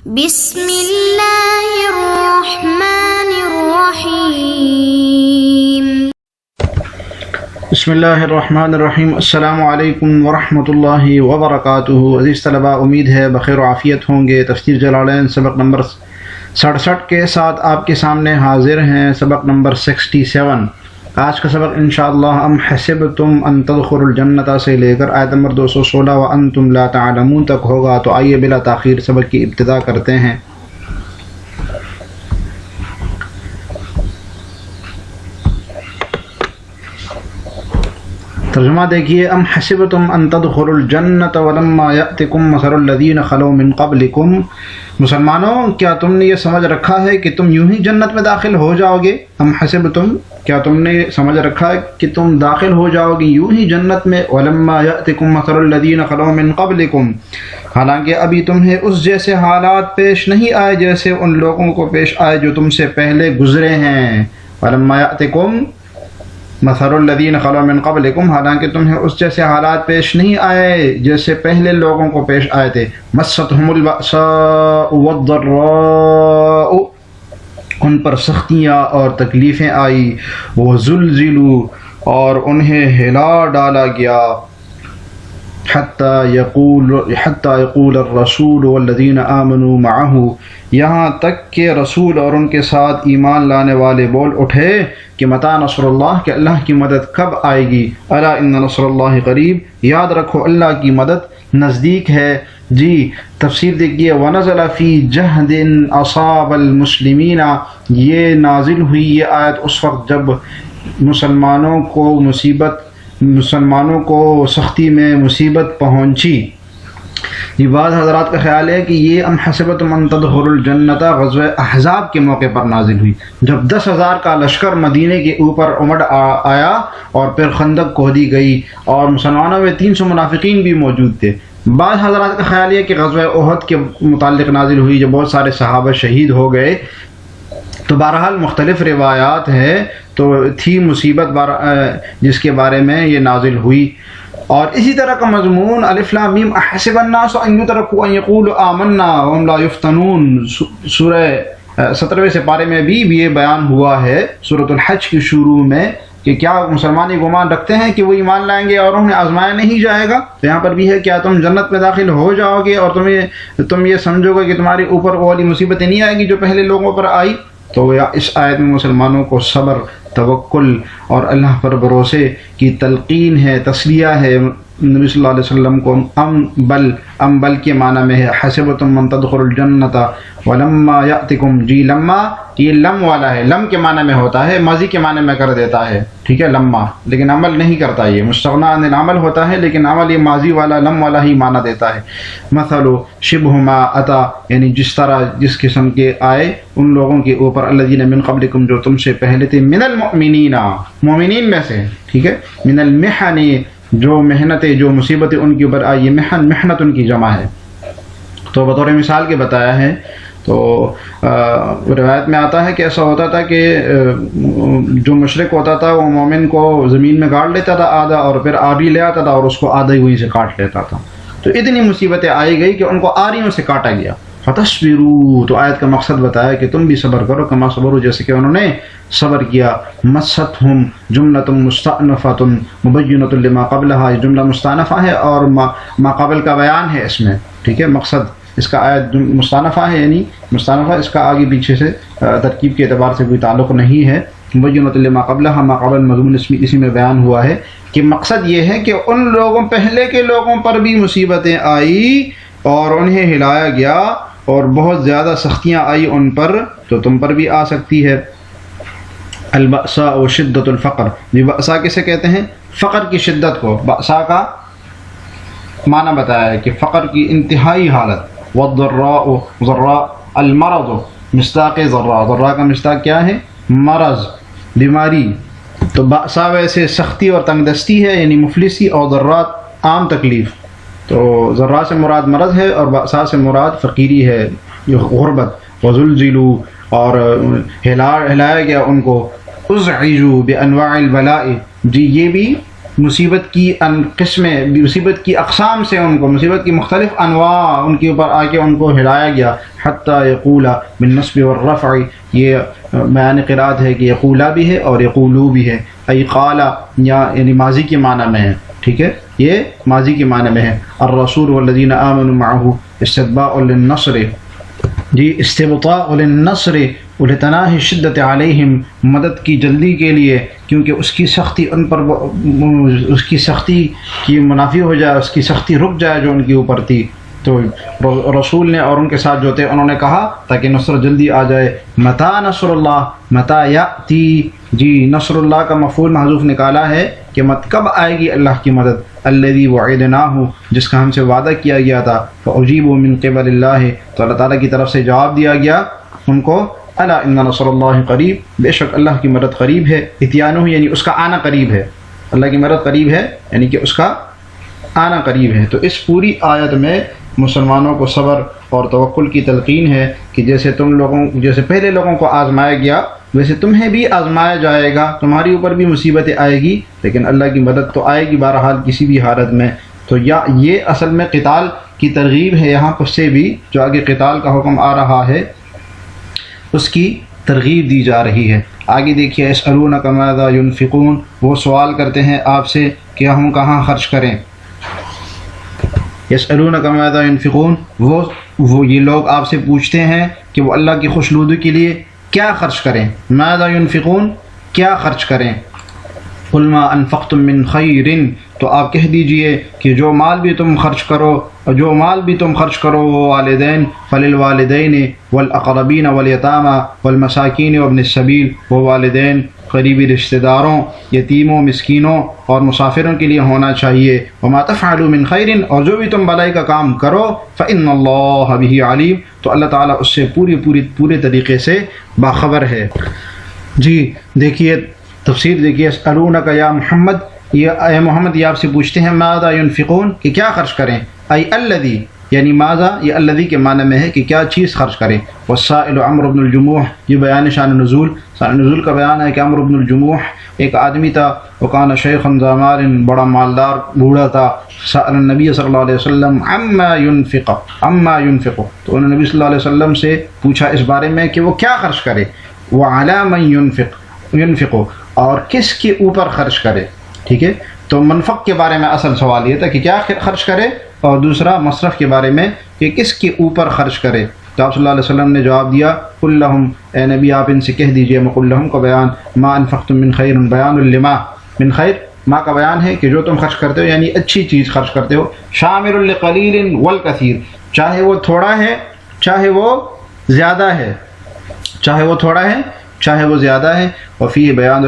بسم اللہ الرحمن الرحیم۔ بسم اللہ الرحمن الرحیم۔ السلام علیکم ورحمۃ اللہ وبرکاتہ۔ عزیز طلباء، امید ہے بخیر و عافیت ہوں گے۔ تفسیر جلالین سبق نمبر 67 کے ساتھ آپ کے سامنے حاضر ہیں۔ سبق نمبر 67۔ آج کا سبق انشاءاللہ ام حسبتم ان تدخلوا الجنۃ سے لے کر آیت نمبر 216 وانتم لا تعلمون تک ہوگا۔ تو آئیے بلا تاخیر سبق کی ابتدا کرتے ہیں۔ ترجمہ دیکھیے، ام حسبتم ان تدخلوا الجنۃ ولما یأتکم مثل الذین خلوا من قبلکم۔ مسلمانوں، کیا تم نے یہ سمجھ رکھا ہے کہ تم یوں ہی جنت میں داخل ہو جاؤ گے؟ ام حسبتم، کیا تم نے سمجھ رکھا ہے کہ تم داخل ہو جاؤ گے یوں ہی جنت میں؟ ولما یأتکم مثل الذین خلوا من قبلکم، حالانکہ ابھی تمہیں اس جیسے حالات پیش نہیں آئے جیسے ان لوگوں کو پیش آئے جو تم سے پہلے گزرے ہیں۔ ولما یأتکم مثل الذین خلوا من قبلکم، حالانکہ تمہیں اس جیسے حالات پیش نہیں آئے جیسے پہلے لوگوں کو پیش آئے تھے۔ مستہم البأساء والضراء، ان پر سختیاں اور تکلیفیں آئی۔ وزلزلوا، اور انہیں ہلا ڈالا گیا۔ حتی یقول الرسول والذین آمنوا معہ، یہاں تک کہ رسول اور ان کے ساتھ ایمان لانے والے بول اٹھے کہ متی نصر اللہ، کہ اللہ کی مدد کب آئے گی؟ الا ان نصر اللہ قریب، یاد رکھو اللہ کی مدد نزدیک ہے۔ جی تفسیر دیکھیے، ونزل فی جہد اصاب المسلمین، یہ نازل ہوئی یہ آیت اس وقت جب مسلمانوں کو سختی میں مصیبت پہنچی۔ یہ بعض حضرات کا خیال ہے کہ یہ ام حسبتم ان تدخلوا الجنۃ غزوہ احزاب کے موقع پر نازل ہوئی، جب 10,000 کا لشکر مدینے کے اوپر امڑ آیا اور پھر خندق کھودی گئی اور مسلمانوں میں 300 منافقین بھی موجود تھے۔ بعض حضرات کا خیال ہے کہ غزوہ احد کے متعلق نازل ہوئی جب بہت سارے صحابہ شہید ہو گئے۔ تو بہرحال مختلف روایات ہے، تو تھی مصیبت جس کے بارے میں یہ نازل ہوئی۔ اور اسی طرح کا مضمون الف لام میم احسب الناس ان یترکوا ان یقولوا آمنا وهم لا یفتنون، سورہ 17ویں سپارے میں بھی یہ بیان ہوا ہے سورۃ الحج کی شروع میں، کہ کیا مسلمان یہ گمان رکھتے ہیں کہ وہ ایمان لائیں گے اور انہیں آزمایا نہیں جائے گا؟ تو یہاں پر بھی ہے، کیا تم جنت میں داخل ہو جاؤ گے اور تم یہ سمجھو گے کہ تمہارے اوپر وہ والی مصیبتیں نہیں آئے گی جو پہلے لوگوں پر آئی؟ تو اس آیت میں مسلمانوں کو صبر، توکل اور اللہ پر بھروسے کی تلقین ہے، تسلیہ ہے۔ نبی صلی اللہ علیہ وسلم کو ام بل کے معنی میں ہے حسبتم ان تدخلوا الجنۃ ولما یأتکم، جی لما یہ لم والا ہے، لم کے معنی میں ہوتا ہے، ماضی کے معنی میں کر دیتا ہے، ٹھیک ہے، لما، لیکن عمل نہیں کرتا، یہ مستغنی عن العمل ہوتا ہے، لیکن عمل یہ ماضی والا لم والا ہی معنی دیتا ہے۔ مثل شبہ ما اتا، یعنی جس طرح جس قسم کے آئے ان لوگوں کے اوپر الذین من قبلکم، جو تم سے پہلے تھے، من المؤمنین، مومنین میں سے، ٹھیک ہے، من المحن، جو محنتیں جو مصیبتیں ان کے اوپر آئی، یہ محنت ان کی جمع ہے۔ تو بطور مثال کے بتایا ہے، تو روایت میں آتا ہے کہ ایسا ہوتا تھا کہ جو مشرک ہوتا تھا وہ مومن کو زمین میں گاڑ لیتا تھا آدھا، اور پھر آری لے آتا تھا اور اس کو آدھا ہی وہیں سے کاٹ لیتا تھا۔ تو اتنی مصیبتیں آئی گئی کہ ان کو آریوں سے کاٹا گیا۔ فتصبروا، تو آیت کا مقصد بتایا کہ تم بھی صبر کرو، کما صبروا، جیسے کہ انہوں نے صبر کیا۔ مستہم جملۃ مستأنفۃ مبینۃ لما قبلھا، یہ جملہ مستأنفہ ہے اور ما قبل کا بیان ہے اس میں، ٹھیک ہے۔ مقصد اس کا آیت مستأنفہ ہے، یعنی مستأنفہ، اس کا آگے پیچھے سے ترکیب کے اعتبار سے کوئی تعلق نہیں ہے۔ مبینۃ لما قبلھا، ما قبل مضمون اسی میں بیان ہوا ہے کہ مقصد یہ ہے کہ ان لوگوں پہلے کے لوگوں پر بھی مصیبتیں آئی اور انہیں ہلایا گیا اور بہت زیادہ سختیاں آئی ان پر، تو تم پر بھی آ سکتی ہے۔ البأساء و شدت الفقر، یہ بأسا کسے کہتے ہیں؟ فقر کی شدت کو۔ بأسا کا معنی بتایا ہے کہ فقر کی انتہائی حالت۔ والضراء، ضراء المرض، مصداق ضراء، ضراء کا مصداق کیا ہے؟ مرض، بیماری۔ تو بأسا ویسے سختی اور تنگ دستی ہے، یعنی مفلسی، اور ضراء عام تکلیف۔ تو ضراء سے مراد مرض ہے اور بأسا سے مراد فقیری ہے، یہ غربت۔ وزلزلوا، اور ہلایا گیا ان کو۔ اذعجوا بانواع البلاء، جی یہ بھی مصیبت کی قسمیں، مصیبت کی اقسام سے ان کو، مصیبت کی مختلف انواع ان کے اوپر آ کے ان کو ہلایا گیا. حتیٰ یقولا بالنصب والرفع، یہ بیان قرات ہے کہ یقولا بھی ہے اور یقولو بھی ہے. ای قالا یعنی ماضی کے معنی میں ہے، ٹھیک ہے، یہ ماضی کے معنی میں ہے. الرسول والذین آمنوا معه استتباع للنصر، جی استبطاء للنصر ولتناہی شدت علیہم، مدد کی جلدی کے لیے، کیونکہ اس کی سختی ان پر، اس کی سختی کی منافی ہو جائے، اس کی سختی رک جائے جو ان کے اوپر تھی. تو رسول نے اور ان کے ساتھ جو تھے انہوں نے کہا تاکہ نصر جلدی آ جائے. متى نصر اللہ، متى یأتی، جی نصر اللہ کا مفعول محذوف نکالا ہے کہ کب آئے گی اللہ کی مدد. الذی وعدناہ، جس کا ہم سے وعدہ کیا گیا تھا. فاجیبوا من قبل اللہ، تو اللہ تعالیٰ کی طرف سے جواب دیا گیا ان کو. الا ان نصر اللہ قریب، بے شک اللہ کی مدد قریب ہے. اتیانہ یعنی اس کا آنا قریب ہے، اللہ کی مدد قریب ہے یعنی کہ اس کا آنا قریب ہے. تو اس پوری آیت میں مسلمانوں کو صبر اور توکل کی تلقین ہے کہ جیسے جیسے پہلے لوگوں کو آزمایا گیا ویسے تمہیں بھی آزمایا جائے گا، تمہاری اوپر بھی مصیبتیں آئے گی، لیکن اللہ کی مدد تو آئے گی بہرحال کسی بھی حالت میں. تو یہ اصل میں قتال کی ترغیب ہے. یہاں پر سے بھی جو آگے قتال کا حکم آ رہا ہے اس کی ترغیب دی جا رہی ہے. آگے دیکھیے یسألونک ماذا ینفقون، وہ سوال کرتے ہیں آپ سے کہ ہم کہاں خرچ کریں. یسألونک ماذا ینفقون، وہ یہ لوگ آپ سے پوچھتے ہیں کہ وہ اللہ کی خوشنودی کے لیے کیا خرچ کریں. ماذا ینفقون، کیا خرچ کریں. قل ما انفقتم من خیر، تو آپ کہہ دیجئے کہ جو مال بھی تم خرچ کرو وہ والدین، فللوالدین والاقربین والیتامی والمساکین وابن السبیل، وہ والدین، قریبی رشتہ داروں، یتیموں، مسکینوں اور مسافروں کے لیے ہونا چاہیے. وما تفعلوا من خیر، اور جو بھی تم بھلائی کا کام کرو، فإن اللہ بہ علیم، تو اللہ تعالیٰ اس سے پورے طریقے سے باخبر ہے. جی دیکھیے تفسیر دیکھیے. یسألونک یا محمد، یہ اے محمد یہ آپ سے پوچھتے ہیں ماذا ینفقون کہ کیا خرچ کریں. ای الذی، یعنی ماذا یہ الذی کے معنی میں ہے کہ کیا چیز خرچ کریں. والسائل عمرو بن الجموح، یہ بیان شان نزول کا بیان ہے کہ عمرو بن الجموح ایک آدمی تھا. وکان شیخا ذا مال، بڑا مالدار بوڑھا تھا. سأل النبی صلی اللہ علیہ وسلم عما ينفق، تو انہوں نے نبی صلی اللہ علیہ وسلم سے پوچھا اس بارے میں کہ وہ کیا خرچ کرے. وعلی من ينفق، اور کس کے اوپر خرچ کرے. ٹھیک ہے، تو منفق کے بارے میں اصل سوال یہ تھا کہ کیا خرچ کرے، اور دوسرا مصرف کے بارے میں کہ کس کے اوپر خرچ کرے. تو آپ صلی اللہ علیہ وسلم نے جواب دیا قل لہم، اے نبی آپ ان سے کہہ دیجئے. قل لہم کا بیان ما انفقتم من خیر، بیان لما من خیر، ما کا بیان ہے کہ جو تم خرچ کرتے ہو یعنی اچھی چیز خرچ کرتے ہو. شامل لقلیل والکثیر، چاہے وہ تھوڑا ہے چاہے وہ زیادہ ہے، چاہے وہ تھوڑا ہے چاہے وہ زیادہ ہے. وفیہ بیان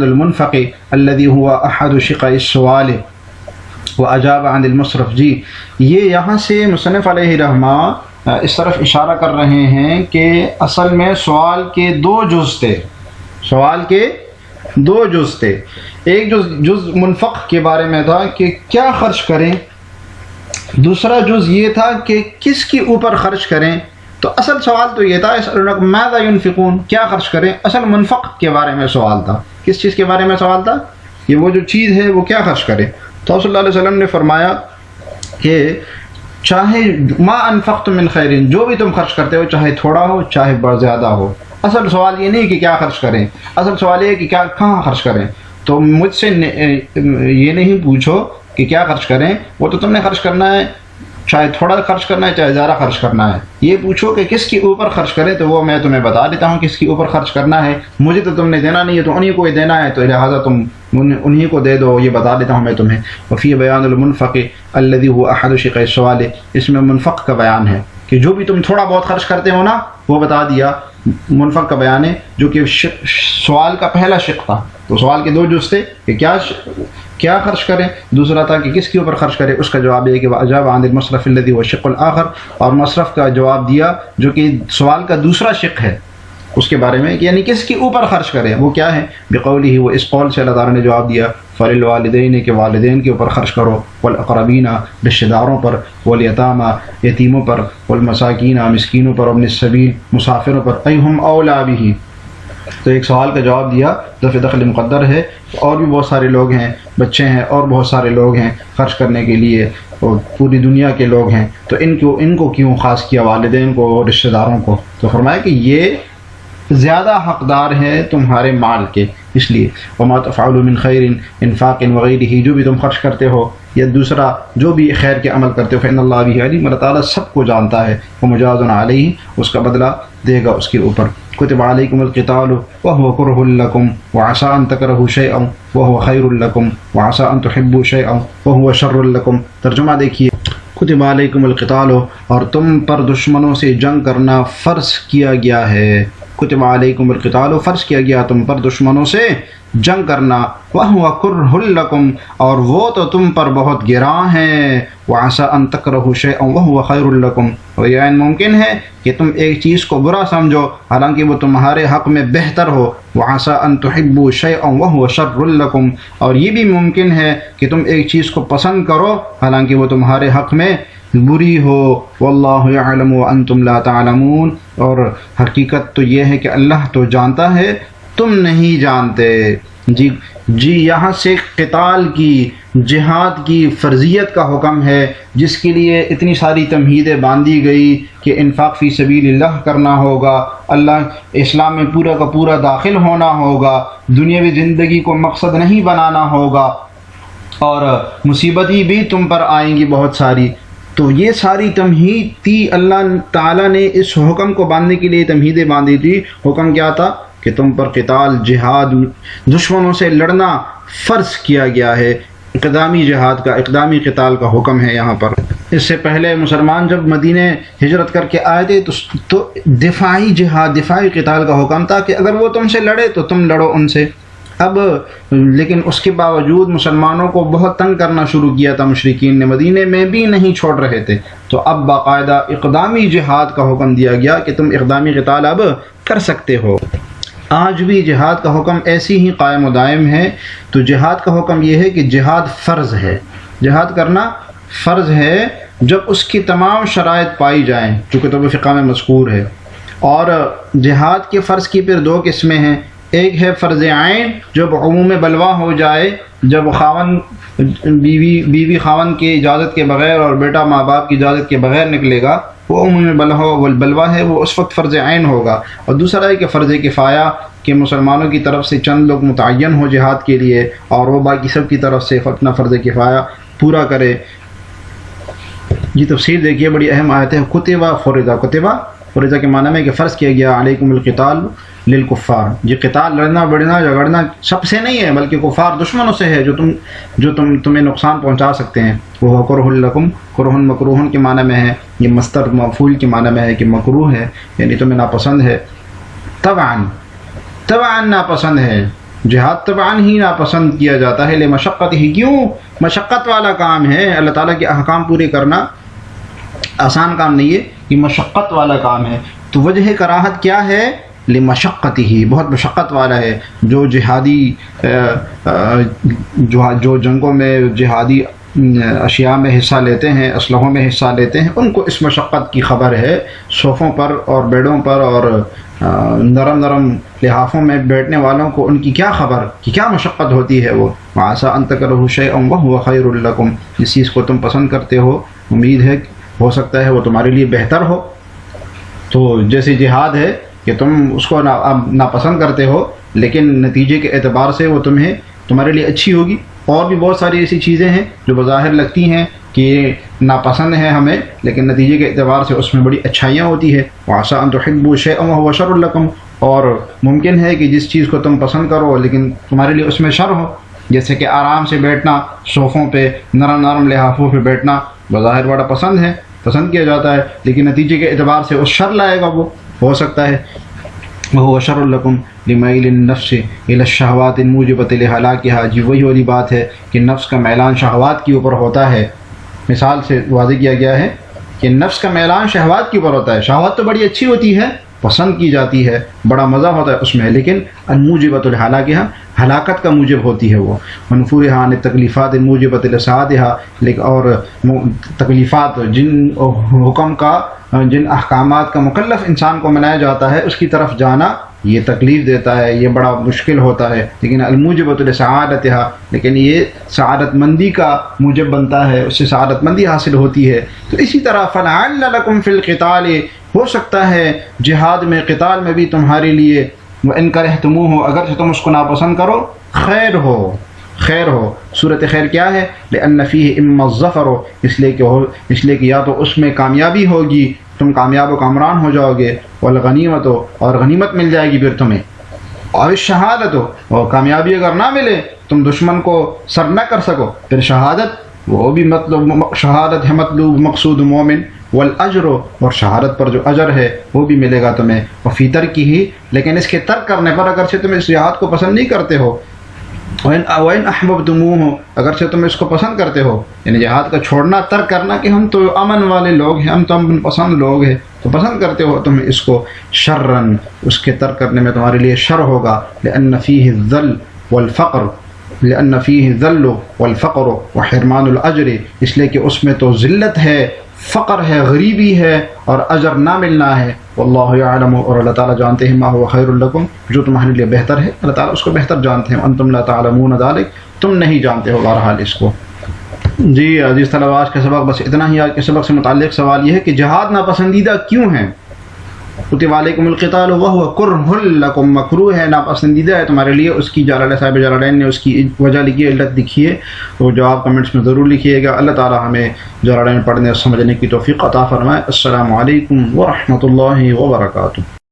المنفق الذي هو احد شقاء السؤال واجاب عن المصرف. جی یہ یہاں سے مصنف علیہ رحمہ اس طرف اشارہ کر رہے ہیں کہ اصل میں سوال کے دو جز تھے. ایک جز منفق کے بارے میں تھا کہ کیا خرچ کریں، دوسرا جز یہ تھا کہ کس کے اوپر خرچ کریں. تو اصل سوال تو یہ تھا یسألونک ماذا ینفقون، کیا خرچ کریں. اصل منفق کے بارے میں سوال تھا. کس چیز کے بارے میں سوال تھا؟ یہ وہ جو چیز ہے وہ کیا خرچ کرے. تو صلی اللہ علیہ وسلم نے فرمایا کہ چاہے ما انفقتم من خیر، جو بھی تم خرچ کرتے ہو چاہے تھوڑا ہو چاہے بہت زیادہ ہو. اصل سوال یہ نہیں کہ کیا خرچ کریں، اصل سوال یہ ہے کہ کہاں خرچ کریں. تو مجھ سے یہ نہیں پوچھو کہ کیا خرچ کریں، وہ تو تم نے خرچ کرنا ہے، چاہے تھوڑا خرچ کرنا ہے چاہے زیادہ خرچ کرنا ہے. یہ پوچھو کہ کس کے اوپر خرچ کریں، تو وہ میں تمہیں بتا دیتا ہوں کس کے اوپر خرچ کرنا ہے. مجھے تو تم نے دینا نہیں ہے، تو انہی کو ہی دینا ہے، تو لہٰذا تم انہی کو دے دو، یہ بتا دیتا ہوں میں تمہیں. وفی بیان المنفق الذی هو احد شقاء السؤال، اس میں منفق کا بیان ہے کہ جو بھی تم تھوڑا بہت خرچ کرتے ہو نا وہ بتا دیا. منفق کا بیان ہے جو کہ سوال کا پہلا شق تھا. تو سوال کے دو جز تھے کہ کیا خرچ کریں، دوسرا تھا کہ کس کے اوپر خرچ کرے. اس کا جواب یہ کہ واجاب عن المصرف الذی هو الشق الاخر، اور مصرف کا جواب دیا جو کہ سوال کا دوسرا شق ہے اس کے بارے میں، یعنی کس کے اوپر خرچ کرے وہ کیا ہے. بقولہ، وہ اس قول سے اللہ تعالیٰ نے جواب دیا فللوالدین، کے والدین کے اوپر خرچ کرو، والاقربین رشتہ داروں پر، والیتامی یتیموں پر، والمساکین مسکینوں پر، وابن السبیل مسافروں پر. ایہم اولا بہ، تو ایک سوال کا جواب دیا، دفع دخل مقدر ہے، اور بھی بہت سارے لوگ ہیں، بچے ہیں اور بہت سارے لوگ ہیں خرچ کرنے کے لیے، اور پوری دنیا کے لوگ ہیں، تو ان کو کیوں خاص کیا، والدین کو اور رشتہ داروں کو؟ تو فرمایا کہ یہ زیادہ حقدار ہیں تمہارے مال کے، اس لیے وما تفعلوا من خیر انفاق وغیرہ، جو بھی تم خرچ کرتے ہو یا دوسرا جو بھی خیر کے عمل کرتے ہو، فإن اللہ بہ علیم، اللہ تعالیٰ سب کو جانتا ہے، ومجاز علیہ، اس کا بدلہ دے گا اس کے اوپر۔ کتب علیکم القتال وهو کرہ لکم وعسى ان تکرہوا شیئا وهو خیر لکم وعسى ان تحبوا شیئا وهو شر لکم۔ ترجمہ دیکھیے، کتب علیکم القتال، اور تم پر دشمنوں سے جنگ کرنا فرض کیا گیا ہے، کتب علیکم القتال، فرض کیا گیا تم پر دشمنوں سے جنگ کرنا، وَهُوَ كُرْهٌ لَكُمْ، اور وہ تو تم پر بہت گراں ہیں، وَعَسَىٰ أَن تَكْرَهُوا شَيْئًا وَهُوَ خَيْرٌ لَكُمْ، اور یہ ممکن ہے کہ تم ایک چیز کو برا سمجھو حالانکہ وہ تمہارے حق میں بہتر ہو، وَعَسَىٰ أَن تُحِبُّوا شَيْئًا وَهُوَ شَرٌّ لَكُمْ، اور یہ بھی ممکن ہے کہ تم ایک چیز کو پسند کرو حالانکہ وہ تمہارے حق میں بری ہو، واللہ یعلم وانتم لا تعلمون، اور حقیقت تو یہ ہے کہ اللہ تو جانتا ہے، تم نہیں جانتے۔ جی یہاں سے قتال کی، جہاد کی فرضیت کا حکم ہے، جس کے لیے اتنی ساری تمہیدیں باندھی گئی کہ انفاق فی سبیل اللہ کرنا ہوگا، اللہ اسلام میں پورا کا پورا داخل ہونا ہوگا، دنیاوی زندگی کو مقصد نہیں بنانا ہوگا، اور مصیبتیں بھی تم پر آئیں گی بہت ساری۔ تو یہ ساری تمہید تھی، اللہ تعالیٰ نے اس حکم کو باندھنے کے لیے تمہیدیں باندھی تھی۔ حکم کیا تھا کہ تم پر قتال، جہاد، دشمنوں سے لڑنا فرض کیا گیا ہے، اقدامی جہاد کا، اقدامی قتال کا حکم ہے یہاں پر۔ اس سے پہلے مسلمان جب مدینہ ہجرت کر کے آئے تھے تو دفاعی جہاد، دفاعی قتال کا حکم تھا کہ اگر وہ تم سے لڑے تو تم لڑو ان سے۔ اب لیکن اس کے باوجود مسلمانوں کو بہت تنگ کرنا شروع کیا تھا مشرکین نے، مدینے میں بھی نہیں چھوڑ رہے تھے، تو اب باقاعدہ اقدامی جہاد کا حکم دیا گیا کہ تم اقدامی قتال اب کر سکتے ہو۔ آج بھی جہاد کا حکم ایسی ہی قائم و دائم ہے۔ تو جہاد کا حکم یہ ہے کہ جہاد فرض ہے، جہاد کرنا فرض ہے جب اس کی تمام شرائط پائی جائیں، جو کتب فقہ میں مذکور ہے۔ اور جہاد کے فرض کی پھر دو قسمیں ہیں، ایک ہے فرض عین، جب عموم بلوا ہو جائے، جب خاوند بیوی خاوند کی اجازت کے بغیر اور بیٹا ماں باپ کی اجازت کے بغیر نکلے گا، وہ عموم بلوا ہے، وہ اس وقت فرض عین ہوگا۔ اور دوسرا ہے کہ فرض کفایہ، کہ مسلمانوں کی طرف سے چند لوگ متعین ہو جہاد کے لیے اور وہ باقی سب کی طرف سے اپنا فرض کفایہ پورا کرے۔ یہ تفسیر دیکھیے، بڑی اہم آیت ہے، کتبہ فرضہ، کتبہ فرضہ کے معنی میں کہ فرض کیا گیا علیکم القتال للکفار۔ یہ قتال، لڑنا بڑھنا جھگڑنا سب سے نہیں ہے، بلکہ کفار دشمنوں سے ہے جو تمہیں نقصان پہنچا سکتے ہیں۔ وہ کرہ لکم، کرہ مکروہ کے معنی میں ہے، یہ مصدر مفعول کے معنی میں ہے کہ مکروہ ہے، یعنی تمہیں ناپسند ہے۔ طبعاً ناپسند ہے، جہاد طبعاً ہی ناپسند کیا جاتا ہے، لمشقت ہی، کیوں؟ مشقت والا کام ہے، اللہ تعالیٰ کے احکام پورے کرنا آسان کام نہیں ہے، یہ مشقت والا کام ہے۔ تو وجہ کراہت کیا ہے؟ لمشقت ہی، بہت مشقت والا ہے۔ جو جہادی جو جنگوں میں جہادی اشیاء میں حصہ لیتے ہیں، اسلحوں میں حصہ لیتے ہیں، ان کو اس مشقت کی خبر ہے۔ صوفوں پر اور بیڑوں پر اور نرم نرم لحافوں میں بیٹھنے والوں کو ان کی کیا خبر کہ کیا مشقت ہوتی ہے وہ۔ وَعَسَىٰ أَن تَكْرَهُوا شَيْئًا وَهُوَ خَيْرٌ لَكُمْ، جس چیز کو تم پسند کرتے ہو امید ہے ہو سکتا ہے وہ تمہارے لیے بہتر ہو۔ تو جیسے جہاد ہے کہ تم اس کو ناپسند کرتے ہو لیکن نتیجے کے اعتبار سے وہ تمہارے لیے اچھی ہوگی۔ اور بھی بہت ساری ایسی چیزیں ہیں جو بظاہر لگتی ہیں کہ ناپسند ہیں ہمیں، لیکن نتیجے کے اعتبار سے اس میں بڑی اچھائیاں ہوتی ہے۔ وَعَسَىٰ أَن تُحِبُّوا شَيْئًا وَهُوَ شَرٌّ لَكُمْ، اور ممکن ہے کہ جس چیز کو تم پسند کرو لیکن تمہارے لیے اس میں شر ہو، جیسے کہ آرام سے بیٹھنا، صوفوں پہ، نرم نرم لحافوں پہ بیٹھنا بظاہر بڑا پسند ہے، پسند کیا جاتا ہے، لیکن نتیجے کے اعتبار سے اس شر لائے گا، وہ ہو سکتا ہے۔ وَهُوَ شَرٌّ لَكُمْ لِمَيْلِ النَّفْسِ إِلَى الشَّهَوَاتِ الْمُوجِبَةِ لِهَلَاكِهَا، جی وہی والی بات ہے کہ نفس کا میلان شہوات کے اوپر ہوتا ہے۔ مثال سے واضح کیا گیا ہے کہ نفس کا میلان شہوات کے اوپر ہوتا ہے۔ شہوات تو بڑی اچھی ہوتی ہے، پسند کی جاتی ہے، بڑا مزہ ہوتا ہے اس میں، لیکن الموجبۃ الہلاکہ، ہلاکت کا موجب ہوتی ہے وہ۔ منفورها عن التکلیفات الموجبۃ لسعادها، اور تکلیفات، جن حکم کا، جن احکامات کا مکلف انسان کو بنایا جاتا ہے، اس کی طرف جانا یہ تکلیف دیتا ہے، یہ بڑا مشکل ہوتا ہے، لیکن الموجبۃ لسعادتها، لیکن یہ سعادت مندی کا موجب بنتا ہے، اس سے سعادت مندی حاصل ہوتی ہے۔ تو اسی طرح فلعل لکم فی القتال، ہو سکتا ہے جہاد میں، قتال میں بھی تمہارے لیے، وان کرہتموہ، اگرچہ تم اس کو ناپسند کرو، خیر ہو، خیر ہو۔ صورت خیر کیا ہے؟ لأن فیہ اما الظفر، اس لیے کہ یا تو اس میں کامیابی ہوگی، تم کامیاب و کامران ہو جاؤ گے، والغنیمت، اور غنیمت مل جائے گی پھر تمہیں، اور الشہادت، اور کامیابی اگر نہ ملے، تم دشمن کو سر نہ کر سکو، پھر شہادت، وہ بھی مطلب شہادت ہے مطلوب مقصود مومن، والاجر، اور شہادت پر جو اجر ہے وہ بھی ملے گا تمہیں، وفی ترکہ، لیکن اس کے ترک کرنے پر، اگرچہ تم اس جہاد کو پسند نہیں کرتے ہو، وَإِنْ أَحْبَبْتُمُوهُ، اگرچہ تم اس کو پسند کرتے ہو، یعنی جہاد کا چھوڑنا، ترک کرنا، کہ ہم تو امن والے لوگ ہیں، ہم تو امن پسند لوگ ہیں، تو پسند کرتے ہو تم اس کو، شرًا، اس کے ترک کرنے میں تمہارے لیے شر ہوگا، لأن فیہ الذل والفقر، لأن فیہ الذل والفقر وحرمان الأجر، اس لیے کہ اس میں تو ذلت ہے، فقر ہے، غریبی ہے، اور اجر نہ ملنا ہے، واللہ یعلم، اور اللہ تعالیٰ جانتے ہیں، ما هو خیر لکم، جو تمہارے لیے بہتر ہے، اللہ تعالیٰ اس کو بہتر جانتے ہیں، انتم لا تعلمون ذلک، تم نہیں جانتے ہو بہرحال اس کو۔ جی عزیز طلباء، آج کا سبق بس اتنا ہی۔ آج کے سبق سے متعلق سوال یہ ہے کہ جہاد ناپسندیدہ کیوں ہے؟ کتب علیکم القتال وہو کرہ لکم، مکروہ ہے، ناپسندیدہ ہے تمہارے لیے، اس کی جلالہ صاحب جلالین نے اس کی وجہ لکھی ہے، علت لکھی ہے، تو جواب کمنٹس میں ضرور لکھیے گا۔ اللہ تعالی ہمیں جلالین پڑھنے اور سمجھنے کی توفیق عطا فرمائے۔ السلام علیکم ورحمۃ اللہ وبرکاتہ۔